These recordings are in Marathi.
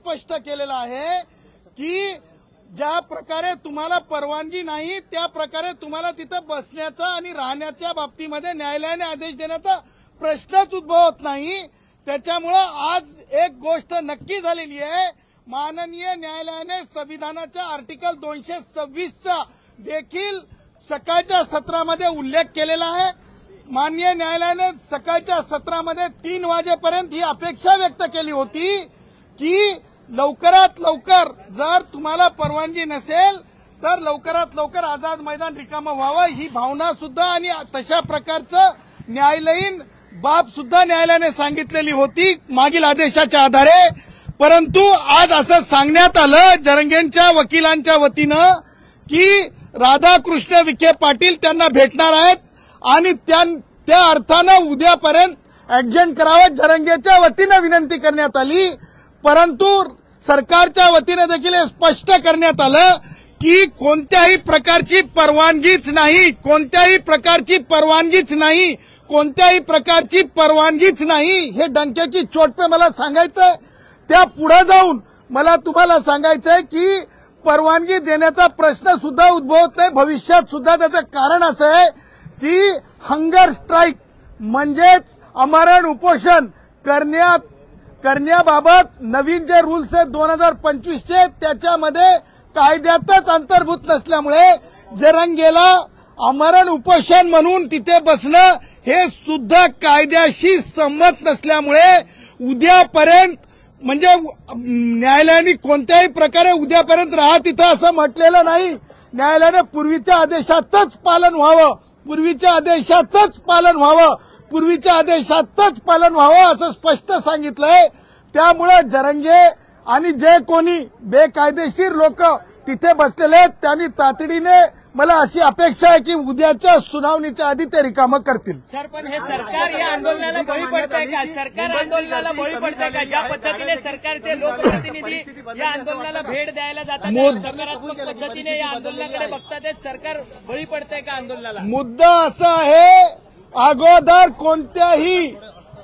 स्पष्ट केलेलं आहे की ज्या प्रकारे तुम्हाला परवानगी नाही त्या प्रकारे तुम्हाला तिथं बसण्याचा आणि राहण्याच्या बाबतीमध्ये न्यायालयाने आदेश देण्याचा प्रश्नच उद्भवत नाही। त्याच्यामुळं आज एक गोष्ट नक्की झालेली आहे, माननीय न्यायालयाने संविधानाच्या आर्टिकल 226चा देखील सकाळच्या सत्रामध्ये उल्लेख केलेला आहे। माननीय न्यायालयाने सकाळच्या सत्रामध्ये 3 वाजेपर्यंत ही अपेक्षा व्यक्त केली होती की लवकरात लवकर जर तुम्हाला परवानगी नसेल तर लवकरात लवकर आझाद मैदान रिकामं व्हावं, ही भावना सुद्धा आणि तशा प्रकारचं न्यायालयीन बाब सुद्धा न्यायालयाने सांगितलेली होती मागील आदेशाच्या आधारे। परंतु आज असं सांगण्यात आलं जरंगेंच्या वकिलांच्या वतीनं की राधाकृष्ण विखे पाटील त्यांना भेटणार आहेत आणि त्या अर्थानं उद्यापर्यंत ऍडजस्ट करावं जरंगेच्या वतीनं विनंती करण्यात आली। परंतु सरकारच्या वतीने देखील स्पष्ट करण्यात आलं की कोणत्याही प्रकारची परवानगीच नाही, कोणत्याही प्रकारची परवानगीच नाही, कोणत्याही प्रकारची परवानगीच नाही। हे डंक्याची चोट पे मला सांगायचंय। त्या पुढे जाऊन मला तुम्हाला सांगायचंय की परवानगी देण्याचा प्रश्न सुद्धा उद्भवत नाही भविष्यात सुद्धा। त्याचं कारण असं आहे की हंगर स्ट्राईक म्हणजेच आमरण उपोषण करण्याबाबत नवीन जे रूल्स आहेत 2025चे त्याच्यामध्ये कायद्यातच अंतर्भूत नसल्यामुळे जरंगेला आमरण उपोषण म्हणून तिथे बसणं हे सुद्धा कायद्याशी संमत नसल्यामुळे उद्यापर्यंत म्हणजे न्यायालयाने कोणत्याही प्रकारे उद्यापर्यंत राहा तिथं असं म्हटलेलं नाही। न्यायालयाने पूर्वीच्या आदेशाचंच पालन व्हावं, पूर्वीच्या आदेशाचंच पालन व्हावं, पूर्वीच्या आदेशाचंच पालन व्हावं असं स्पष्ट सांगितलंय। त्यामुळे जरंगे आणि जे कोणी बेकायदेशीर लोक तिथे बसलेले आहेत त्यांनी तातडीने मला अशी अपेक्षा आहे की उद्याच्या सुनावणीच्या आधी ते रिकामं करतील। सर पण हे सरकार या आंदोलनाला बळी पडतंय का? सरकार आंदोलनाला बळी पडतंय का? ज्या पद्धतीने सरकारचे लोकप्रतिनिधी या आंदोलनाला भेट द्यायला जातात सकारात्मक पद्धतीने या आंदोलनाकडे बघतात, सरकार बळी पडतंय का आंदोलनाला? मुद्दा असा आहे अगोदर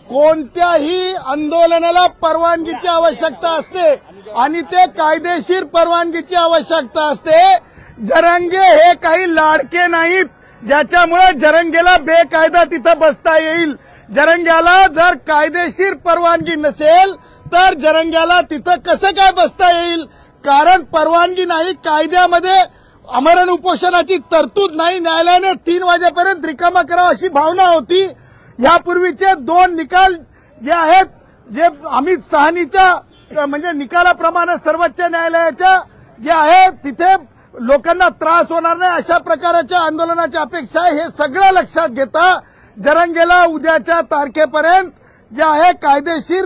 कोणत्याही आंदोलनाला परवानगीची आवश्यकता असते आणि ते कायदेशीर परवानगीची आवश्यकता असते। जरंगे हे काही लाडके नाहीत ज्याच्यामुळे जरंगेला बेकायदा तिथं बसता येईल। जरंग्याला जर कायदेशीर परवानगी नसेल तर जरंग्याला तिथं कसं काय बसता येईल? कारण परवानगी नाही, कायद्यामध्ये आमरण उपोषणाची तरतूद नाही। न्यायालयाने 3 वाजेपर्यंत रिकामा करावा अशी भावना होती। यापूर्वीचे 2 निकाल जे आहेत जे अमित साहनीच्या म्हणजे निकालाप्रमाणे सर्वोच्च न्यायालयाच्या जे आहे तिथे लोकांना त्रास होणार नाही अशा प्रकारच्या आंदोलनाची अपेक्षा आहे। हे सगळं लक्षात घेता जरंगेला उद्याच्या तारखेपर्यंत जे आहे कायदेशीर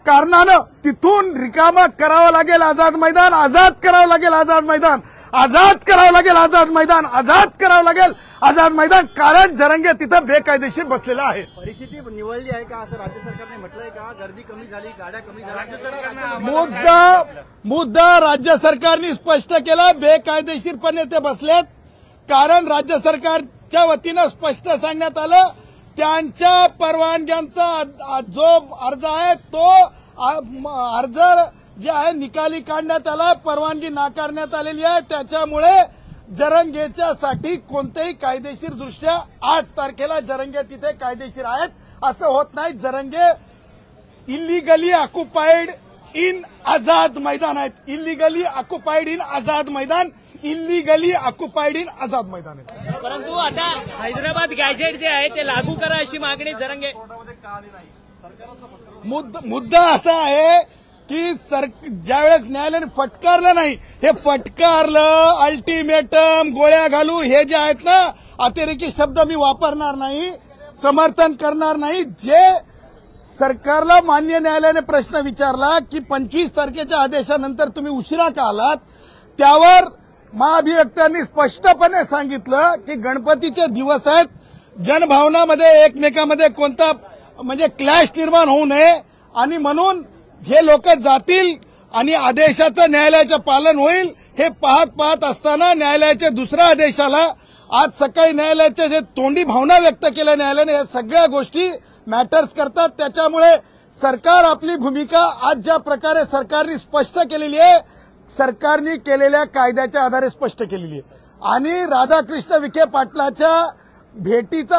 कारणानं तिथून रिकामा करावं लागेल आझाद मैदान, आझाद करावं लागेल आझाद मैदान, आझाद करावं लागेल आझाद मैदान, आझाद करावं लागेल आझाद मैदान, कारण जरंगे तिथं बेकायदेशीर बसलेला आहे। परिस्थिती निवडली आहे का असं राज्य सरकारने म्हटलंय का? गर्दी कमी झाली, गाड्या कमी झाल्या? मुद्दा राज्य सरकारने स्पष्ट केला, बेकायदेशीरपणे ते बसलेत। कारण राज्य सरकारच्या वतीनं स्पष्ट सांगण्यात आलं त्यांच्या परवानग्यांचा जो अर्ज आहे तो अर्ज जे आहे निकाली काढण्यात आला, परवानगी नाकारण्यात आलेली आहे। त्याच्यामुळे जरंगेच्यासाठी कोणतेही कायदेशीर दृष्ट्या आज तारखेला जरंगे तिथे कायदेशीर आहेत असं होत नाही। Jarange illegally occupied in Azad Maidan आहेत, illegally occupied in Azad Maidan, illegally occupied in Azad Maidan आहेत। परंतु आता हैदराबाद गॅजेट जे आहे ते लागू करा अशी मागणी जरंगे। मुद्दा असा आहे की ज्यावेळेस न्यायालयाने फटकारलं नाही, हे फटकारलं अल्टिमेटम गोळ्या घालू हे जे आहेत ना अतिरेकी शब्द मी वापरणार नाही, समर्थन करणार नाही। जे सरकारला मान्य न्यायालयाने प्रश्न विचारला की 25 तारखेच्या आदेशानंतर तुम्ही उशिरा का आलात, त्यावर महाअभिव्यक्त्यांनी स्पष्टपणे सांगितलं की गणपतीचे दिवस आहेत, जनभावनामध्ये एकमेकांमध्ये कोणता म्हणजे क्लॅश निर्माण होऊ नये आणि म्हणून हे लोक जातील आणि आदेशाचं न्यायालयाचं पालन होईल हे पाहत असताना न्यायालयाच्या दुसऱ्या आदेशाला आज सकाळी न्यायालयाच्या जे तोंडी भावना व्यक्त केल्या न्यायालयाने, या सगळ्या गोष्टी मॅटर्स करतात। त्याच्यामुळे सरकार आपली भूमिका आज ज्या प्रकारे सरकारने स्पष्ट केलेली आहे, सरकारने केलेल्या कायद्याच्या आधारे स्पष्ट केलेली आहे आणि राधाकृष्ण विखे पाटलाच्या भेटीचा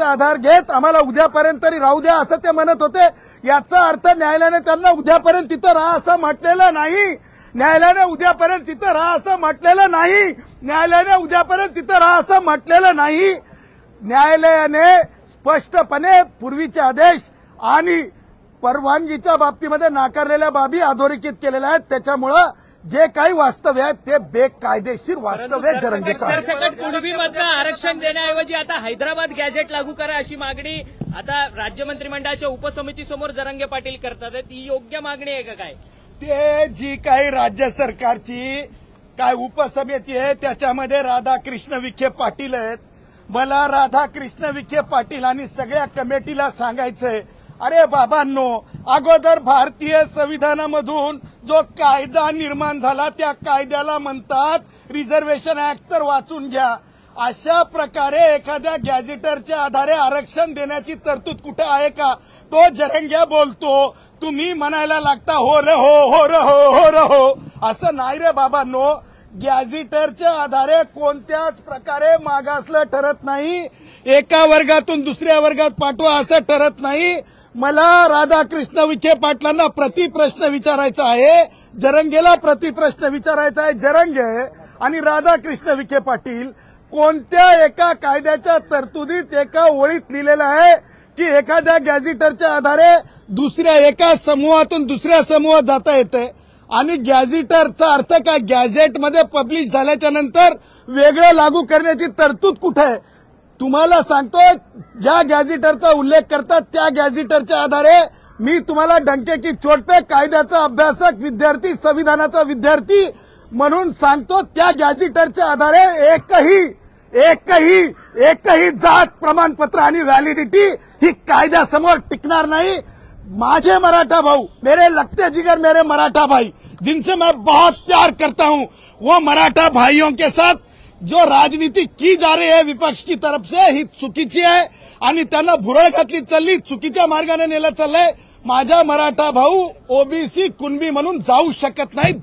आधार घेत आम्हाला उद्यापर्यंत तरी राहू द्या असं ते म्हणत होते. याचा अर्थ न्यायालयाने त्यांना उद्यापर्यंत तिथं राहा असं म्हटलेलं नाही. न्यायालयाने उद्यापर्यंत तिथं राहा असं म्हटलेलं नाही. न्यायालयाने स्पष्टपणे पूर्वीचे आदेश आणि परवानगीच्या बाबतीमध्ये नाकारलेल्या बाबी अधोरेखित केलेल्या आहेत. त्याच्यामुळं जे काही वास्तव्य आहे ते बेकायदेशीर वास्तव्य जरंगेचं आहे. सरसकट कुणबीमधलं आरक्षण देण्याऐवजी आता हैदराबाद गॅझेट लागू करा अशी मागणी आता राज्य मंत्रिमंडळाच्या उपसमितीसमोर जरांगे पाटील करतात. ही योग्य मागणी आहे का काय? ते जी काही राज्य सरकारची काय उपसमिती आहे त्याच्यामध्ये राधाकृष्ण विखे पाटील आहेत. मला राधाकृष्ण विखे पाटील आणि सगळ्या कमिटीला सांगायचंय, अरे बाबांनो, अगोदर भारतीय संविधानामधून जो कायदा निर्माण झाला त्या कायद्याला म्हणतात रिझर्वेशन ऍक्ट, तर वाचून घ्या. अशा प्रकारे एखाद्या गॅझेटरच्या आधारे आरक्षण देण्याची तरतूद कुठे आहे का? तो जरंग्या बोलतो, तुम्ही म्हणायला लागता हो रे हो. असं नाही रे बाबांनो. गॅझेटरच्या आधारे कोणत्याच प्रकारे मागासलं ठरत नाही. एका वर्गातून दुसऱ्या वर्गात पाठवा असं ठरत नाही. मला राधाकृष्ण विखे पाटलांना प्रतिप्रश्न विचारायचा आहे, जरंगेला प्रतिप्रश्न विचारायचा आहे. जरंगे आणि राधाकृष्ण विखे पाटील कोणत्या एका कायद्याच्या तरतुदीत एका ओळीत लिहिलेलं आहे की एखाद्या गॅझेटरच्या आधारे दुसऱ्या एका समूहातून दुसऱ्या समूहात जाता येते? आणि गॅझेटरचा अर्थ काय? गॅझेटमध्ये पब्लिश झाल्याच्या नंतर वेगळं लागू करण्याची तरतूद कुठे आहे? तुम्हाला सांगतो, ज्या गॅझेटरचा उल्लेख करतात त्या गॅझेटरच्या आधारे मी तुम्हाला डंके की चोट पे कायद्याचा अभ्यासक विद्यार्थी, संविधानाचा विद्यार्थी म्हणून सांगतो, त्या गॅझेटरच्या आधारे एकही जात प्रमाणपत्र आणि व्हॅलिडिटी ही कायद्यासमोर टिकणार नाही. माझे मराठा भाऊ, मेरे लगते जिगर मेरे मराठा भाई, जिनसे मैं बहुत प्यार करता हूं, वो मराठा भाइयों के साथ जो राजनीति की जा रही है विपक्ष की तरफ से ही चुकीची आहे आणि त्यांना भुरळ घातली चालली, चुकीच्या मार्गाने नेलं चाललंय. माझा मराठा भाऊ ओबीसी कुणबी म्हणून जाऊ शकत नाही.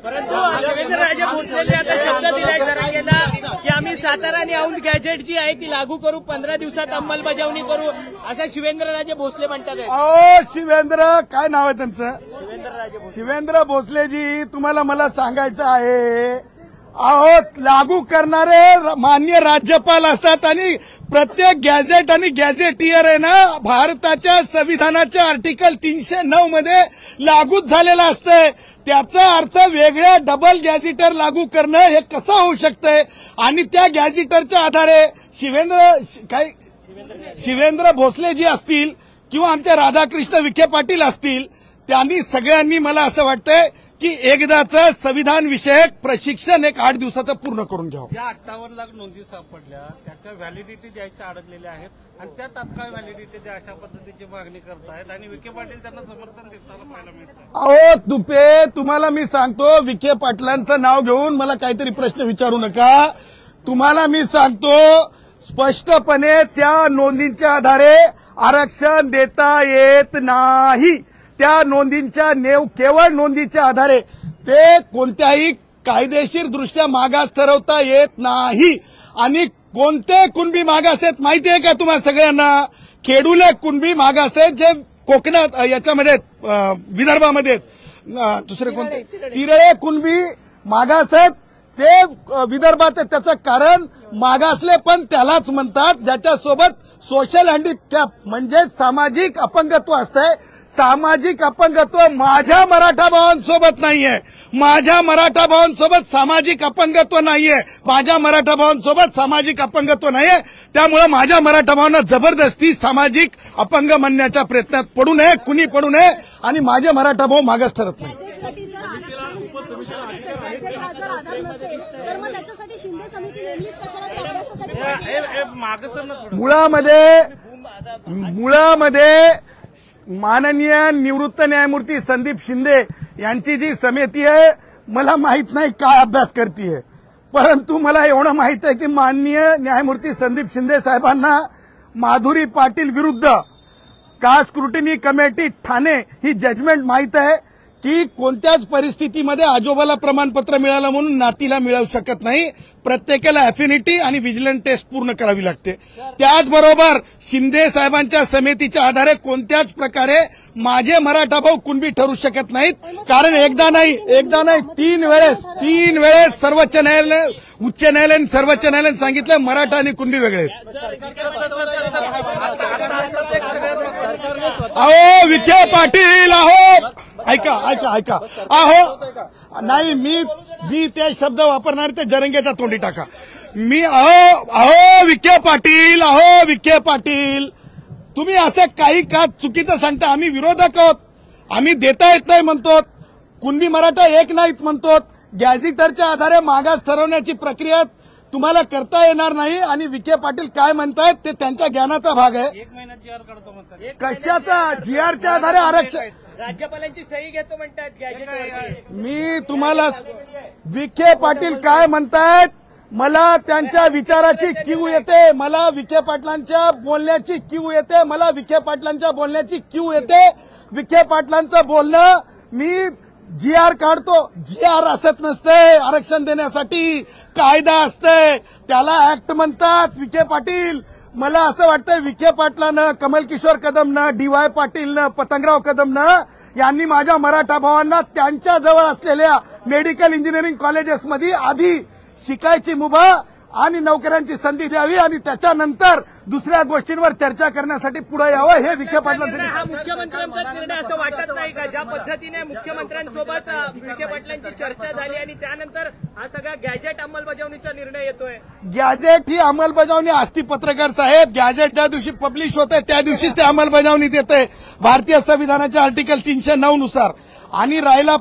परंतु शिवेंद्रराजे भोसलेंनी आता शब्द दिलाय जरांगेला की आम्ही सातारा आणि औंध गॅझेट जी आहे ती लागू करू, 15 दिवसात अंमलबजावणी करू, असं शिवेंद्रराजे भोसले म्हणतात. शिवेंद्र काय नाव आहे त्यांचं? शिवेंद्र भोसलेजी, तुम्हाला मला सांगायचं आहे, लागू करणारे मान्य राज्यपाल असतात आणि प्रत्येक गॅझेट आणि गॅझेटियर आहे ना भारताच्या संविधानाच्या आर्टिकल 309 मध्ये लागूच झालेलं असतंय. त्याचा अर्थ वेगळ्या डबल गॅझेटर लागू करणं हे कसं होऊ शकतंय? आणि त्या गॅझेटरच्या आधारे शिवेंद्र भोसलेजी असतील किंवा आमच्या राधाकृष्ण विखे पाटील असतील, त्यांनी सगळ्यांनी मला असं वाटतंय की एकदाचं संविधान विषयक प्रशिक्षण 8 दिवसाचं पूर्ण करून घ्यावं. ज्या 58 लाख नोंदी सापडल्या त्याच्या व्हॅलिडिटी द्यायच्या अडकलेल्या आहेत आणि त्या तात्काळ व्हॅलिडिटी द्या अशा पद्धतीची मागणी करतायत आणि विखे पाटील त्यांना समर्थन देताना पाहायला मिळतं. अहो तुपे, तुम्हाला मी सांगतो, विखे पाटलांचं नाव घेऊन मला काहीतरी प्रश्न विचारू नका. तुम्हाला मी सांगतो स्पष्टपणे, त्या नोंदींच्या आधारे आरक्षण देता येत नाही. त्या नोंदींच्या केवळ नोंदीच्या आधारे ते कोणत्याही कायदेशीर दृष्ट्या मागास ठरवता येत नाही. आणि कोणते कुणबी मागास आहेत माहिती आहे का तुम्हाला सगळ्यांना? खेडूले कुणबी मागास आहेत जे कोकणात, याच्यामध्ये विदर्भामध्ये, दुसरे कोणते तिरळे कुणबी मागास आहेत ते विदर्भात. त्याचं कारण मागासले पण त्यालाच म्हणतात ज्याच्यासोबत सोशल हँडिकॅप म्हणजे सामाजिक अपंगत्व असतंय. सामाजिक अपंगत्व माझ्या मराठा भावांसोबत नाहीये. माझ्या मराठा भावांसोबत सामाजिक अपंगत्व नाहीये. माझ्या मराठा भावांसोबत सामाजिक अपंगत्व नाहीये. त्यामुळे माझ्या मराठा भावांना जबरदस्ती सामाजिक अपंग म्हणण्याच्या प्रयत्नात पडू नये, कुणी पडू नये. आणि माझे मराठा भाऊ मागास ठरत नाही. मुळामध्ये माननीय निवृत्त न्यायमूर्ती संदीप शिंदे यांची जी समिती आहे, मला माहित नाही काय अभ्यास करतीये, परंतु मला एवढं माहित आहे की माननीय न्यायमूर्ती संदीप शिंदे साहेबांना माधुरी पाटील विरुद्ध कास्ट स्क्रुटिनी कमिटी ठाणे ही जजमेंट माहित आहे की कोणत्याच परिस्थितीमध्ये आजोबाला प्रमाणपत्र मिळालं म्हणून नातीला मिळू शकत नाही. प्रत्येकाला अफिनिटी आणि व्हिजिलंट टेस्ट पूर्ण करावी लागते. त्याचबरोबर शिंदे साहेबांच्या समितीच्या आधारे कोणत्याच प्रकारे माझे मराठा भाऊ कुणबी ठरू शकत नाहीत. कारण एकदा नाही तीन वेळेस सर्वोच्च न्यायालय, उच्च न्यायालयाने, सर्वोच्च न्यायालयाने सांगितलं मराठा आणि कुणबी वेगळे आहेत. अहो विखे पाटील, अहो ऐका अहो नाही, मी ते शब्द वापरणार ते जरंगेच्या तोंडी टाका. मी अहो विखे पाटील तुम्ही असं काही का चुकीचं सांगता. आम्ही विरोधक आहोत, आम्ही देता येत नाही म्हणतो, कुणबी मराठा एक नाहीत म्हणतो. गॅझेटरच्या आधारे मागास ठरवण्याची प्रक्रिया तुम्हाला करता येणार नाही. आणि विखे पाटील काय म्हणतायत ते त्यांच्या ज्ञानाचा भाग आहे. 1 महिन्यात जीआर काढतो म्हणतात. कशाचा जीआरच्या आधारे आरक्षण? राज्यपालांची सही घेतो म्हणतात गॅजेटवरती. मी तुम्हाला विखे पाटील काय म्हणतायत, मला त्यांच्या विचाराची कीव येते, मला विखे पाटलांच्या बोलण्याची कीव येते, विखे पाटलांचं बोलणं मी जीआर काढतो. जीआर असत नसते आरक्षण देण्यासाठी, कायदा असते, त्याला ऍक्ट म्हणतात. विखे पाटील, मला असं वाटतं विखे पाटलानं, कमल किशोर कदमनं, DY पाटीलनं, पतंगराव कदमनं यांनी माझ्या मराठा भावांना त्यांच्या जवळ असलेल्या मेडिकल इंजिनिअरिंग कॉलेजेसमध्ये आधी शिकायची मुभा आणि नोकऱ्यांची संधी द्यावी आणि त्याच्यानंतर दुसऱ्या गोष्टींवर चर्चा करण्यासाठी पुढे यावं. हे विखे पाटलांसाठी हा मुख्यमंत्र्यांचा निर्णय असं वाटत नाही का? ज्या पद्धतीने मुख्यमंत्र्यांसोबत विखे पाटलांची चर्चा झाली आणि त्यानंतर हा सगळा गॅजेट अंमलबजावणीचा निर्णय येतोय. गॅजेट ही अंमलबजावणी असती पत्रकार साहेब. गॅजेट ज्या दिवशी पब्लिश होते त्या दिवशीच ते अंमलबजावणीत येते भारतीय संविधानाच्या आर्टिकल 309 नुसार. आणि राहिला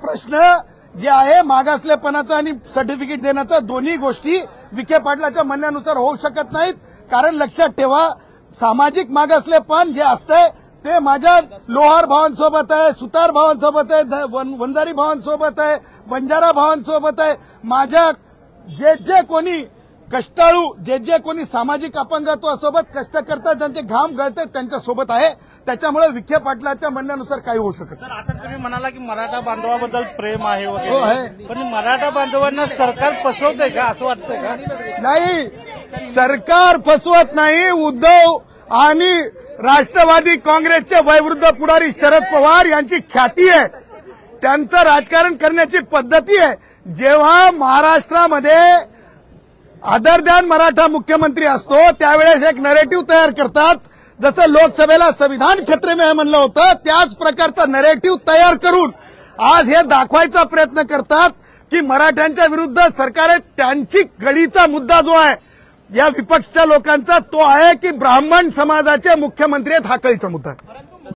प्रश्न जे आहे मागासलेपणाचा आणि सर्टिफिकेट देण्याचा, दोन्ही गोष्टी विखे पाटलाच्या म्हणण्यानुसार होऊ शकत नाहीत. कारण लक्षात ठेवा, सामाजिक मागासलेपण जे असतंय ते माझ्या लोहार भावांसोबत आहे, सुतार भावांसोबत आहे, वंजारी भावांसोबत आहे, बंजारा भावांसोबत आहे. माझ्या जे कोणी कष्टाळू, जे कोणी सामाजिक अपंगत्वासोबत कष्ट करतात, ज्यांचे घाम गळतात त्यांच्यासोबत आहे. त्याच्यामुळे विखे पाटलाच्या म्हणण्यानुसार काही होऊ शकत तर आता तुम्ही म्हणाला की मराठा बांधवाबद्दल प्रेम आहे हो, वगैरे, आहे. पण मराठा बांधवांना सरकार फसवतंय का असं वाटतंय का? नाही, सरकार फसवत नाही. उद्धव आणि राष्ट्रवादी काँग्रेसचे वयोवृद्ध पुढारी शरद पवार यांची ख्याती आहे, त्यांचं राजकारण करण्याची पद्धती आहे. जेव्हा महाराष्ट्रामध्ये अदरद्यान मराठा मुख्यमंत्री असतो त्यावेळेस एक नरेटिव्ह तयार करतात. जसं लोकसभेला संविधान खतरे में म्हणलं होतं, त्याच प्रकारचा नरेटिव्ह तयार करून आज हे दाखवायचा प्रयत्न करतात की मराठ्यांच्या विरुद्ध सरकार आहे. त्यांची कळीचा मुद्दा जो आहे या विपक्षच्या लोकांचा तो आहे की ब्राह्मण समाजाचे मुख्यमंत्री आहेत, हा कळीचा मुद्दा आहे.